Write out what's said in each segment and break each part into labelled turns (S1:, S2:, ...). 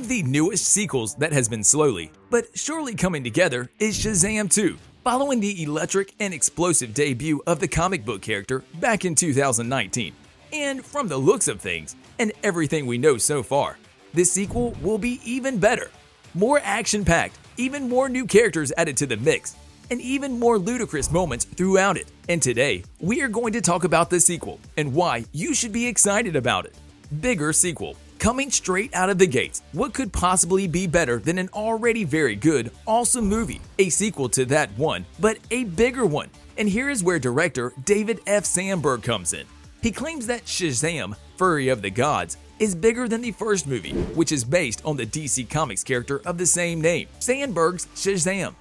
S1: of the newest sequels that has been slowly but surely coming together is Shazam 2, following the electric and explosive debut of the comic book character back in 2019. And from the looks of things, and everything we know so far, this sequel will be even better. More action-packed, even more new characters added to the mix, and even more ludicrous moments throughout it. And today, we are going to talk about the sequel and why you should be excited about it. Bigger sequel. Coming straight out of the gates, what could possibly be better than an already very good, awesome movie? A sequel to that one, but a bigger one. And here is where director David F. Sandberg comes in. He claims that Shazam, Fury of the Gods, is bigger than the first movie, which is based on the DC Comics character of the same name, Sandberg's Shazam.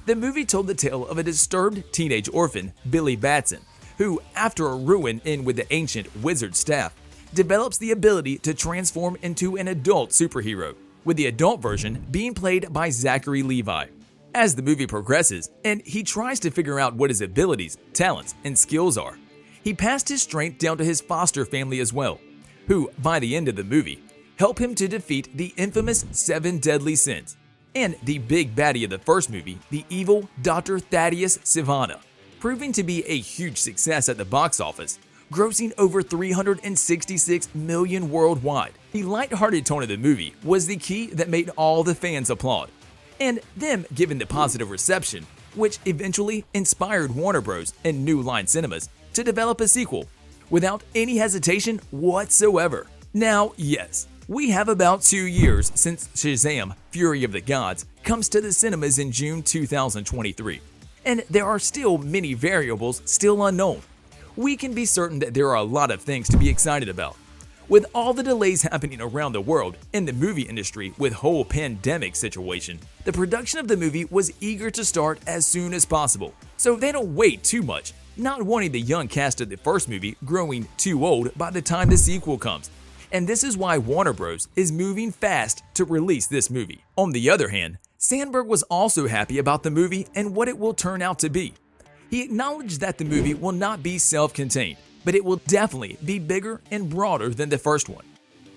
S1: The movie told the tale of a disturbed teenage orphan, Billy Batson, who, after a run-in with the ancient wizard staff, develops the ability to transform into an adult superhero, with the adult version being played by Zachary Levi. As the movie progresses, and he tries to figure out what his abilities, talents, and skills are, he passed his strength down to his foster family as well, who, by the end of the movie, help him to defeat the infamous 7 deadly sins, and the big baddie of the first movie, the evil Dr. Thaddeus Sivana, proving to be a huge success at the box office, grossing over $366 million worldwide. The lighthearted tone of the movie was the key that made all the fans applaud, and them giving the positive reception, which eventually inspired Warner Bros. And New Line Cinemas to develop a sequel, without any hesitation whatsoever. Now, yes, we have about 2 years since Shazam, Fury of the Gods comes to the cinemas in June 2023, and there are still many variables still unknown. We can be certain that there are a lot of things to be excited about. With all the delays happening around the world in the movie industry with whole pandemic situation, the production of the movie was eager to start as soon as possible, so they don't wait too much, not wanting the young cast of the first movie growing too old by the time the sequel comes. And this is why Warner Bros. Is moving fast to release this movie. On the other hand, Sandberg was also happy about the movie and what it will turn out to be. He acknowledged that the movie will not be self-contained, but it will definitely be bigger and broader than the first one.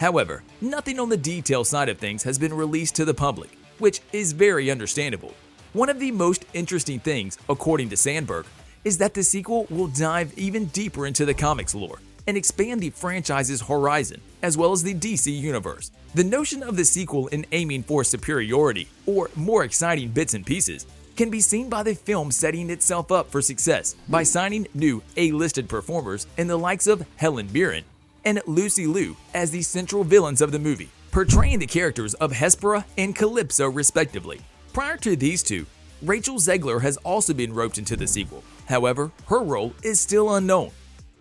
S1: However, nothing on the detail side of things has been released to the public, which is very understandable. One of the most interesting things, according to Sandberg, is that the sequel will dive even deeper into the comics lore and expand the franchise's horizon, as well as the DC universe. The notion of the sequel in aiming for superiority or more exciting bits and pieces can be seen by the film setting itself up for success by signing new A-listed performers in the likes of Helen Mirren and Lucy Liu as the central villains of the movie, portraying the characters of Hespera and Calypso respectively. Prior to these two, Rachel Zegler has also been roped into the sequel. However, her role is still unknown,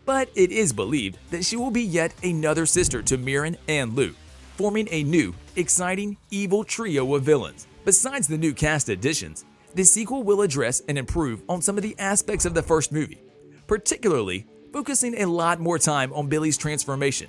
S1: but it is believed that she will be yet another sister to Mirren and Liu, forming a new, exciting, evil trio of villains. Besides the new cast additions, the sequel will address and improve on some of the aspects of the first movie, particularly focusing a lot more time on Billy's transformation.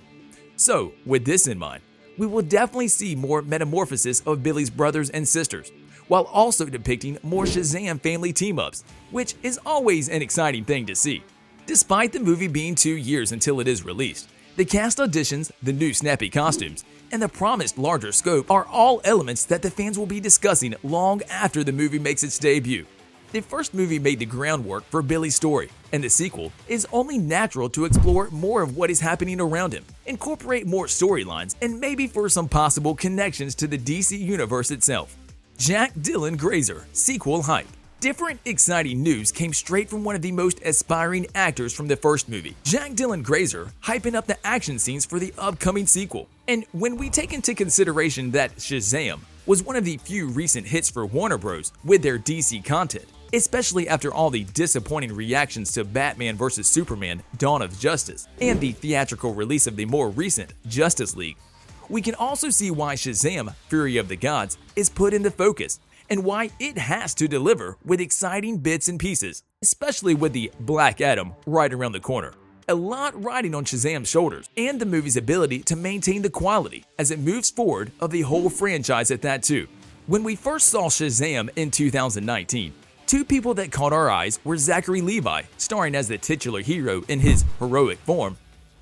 S1: So, with this in mind, we will definitely see more metamorphosis of Billy's brothers and sisters, while also depicting more Shazam family team-ups, which is always an exciting thing to see. Despite the movie being 2 years until it is released, the cast auditions, the new snappy costumes, and the promised larger scope are all elements that the fans will be discussing long after the movie makes its debut. The first movie made the groundwork for Billy's story, and the sequel is only natural to explore more of what is happening around him, incorporate more storylines, and maybe for some possible connections to the DC universe itself. Jack Dylan Grazer, sequel hype. Different, exciting news came straight from one of the most aspiring actors from the first movie, Jack Dylan Grazer, hyping up the action scenes for the upcoming sequel. And when we take into consideration that Shazam was one of the few recent hits for Warner Bros. With their DC content, especially after all the disappointing reactions to Batman vs. Superman: Dawn of Justice and the theatrical release of the more recent Justice League, we can also see why Shazam, Fury of the Gods is put into focus, and why it has to deliver with exciting bits and pieces, especially with the Black Adam right around the corner. A lot riding on Shazam's shoulders, and the movie's ability to maintain the quality as it moves forward of the whole franchise at that too. When we first saw Shazam in 2019, two people that caught our eyes were Zachary Levi, starring as the titular hero in his heroic form,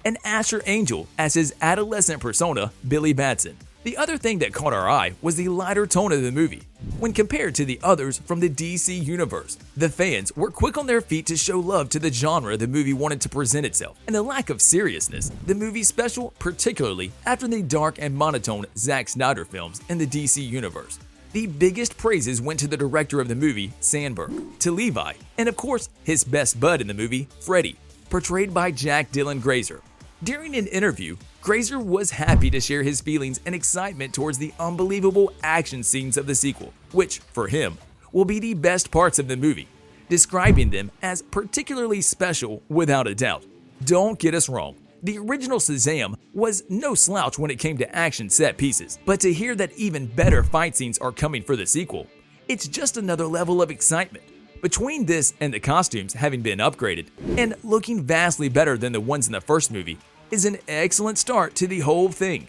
S1: and Asher Angel as his adolescent persona, Billy Batson. The other thing that caught our eye was the lighter tone of the movie. When compared to the others from the DC universe, the fans were quick on their feet to show love to the genre the movie wanted to present itself, and the lack of seriousness the movie's special, particularly after the dark and monotone Zack Snyder films in the DC universe. The biggest praises went to the director of the movie, Sandberg, to Levi, and of course, his best bud in the movie, Freddy, portrayed by Dylan Grazer. During an interview, Grazer was happy to share his feelings and excitement towards the unbelievable action scenes of the sequel, which, for him, will be the best parts of the movie, describing them as particularly special without a doubt. Don't get us wrong, the original Shazam was no slouch when it came to action set pieces, but to hear that even better fight scenes are coming for the sequel, it's just another level of excitement. Between this and the costumes having been upgraded and looking vastly better than the ones in the first movie, is an excellent start to the whole thing.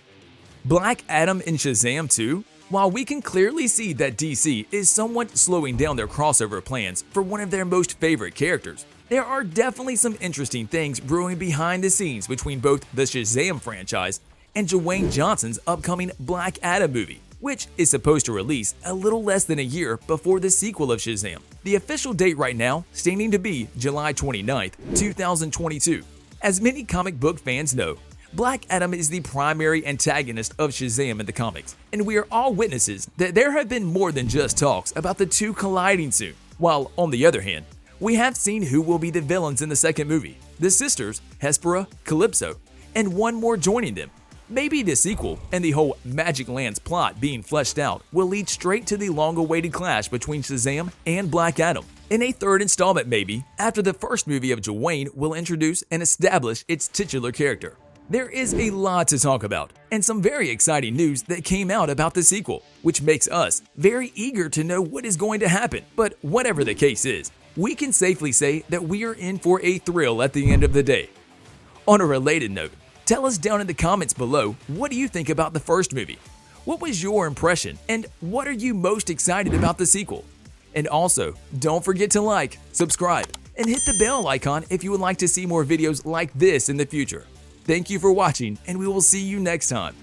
S1: Black Adam in Shazam 2? While we can clearly see that DC is somewhat slowing down their crossover plans for one of their most favorite characters, there are definitely some interesting things brewing behind the scenes between both the Shazam franchise and Dwayne Johnson's upcoming Black Adam movie, which is supposed to release a little less than a year before the sequel of Shazam. The official date right now standing to be July 29th, 2022. As many comic book fans know, Black Adam is the primary antagonist of Shazam in the comics, and we are all witnesses that there have been more than just talks about the two colliding soon. While, on the other hand, we have seen who will be the villains in the second movie, the sisters, Hespera, Calypso, and one more joining them. Maybe the sequel and the whole Magic Lands plot being fleshed out will lead straight to the long-awaited clash between Shazam and Black Adam. In a third installment maybe, after the first movie of Dwayne will introduce and establish its titular character. There is a lot to talk about, and some very exciting news that came out about the sequel, which makes us very eager to know what is going to happen. But whatever the case is, we can safely say that we are in for a thrill at the end of the day. On a related note, tell us down in the comments below, what do you think about the first movie? What was your impression, and what are you most excited about the sequel? And also, don't forget to like, subscribe, and hit the bell icon if you would like to see more videos like this in the future. Thank you for watching, and we will see you next time.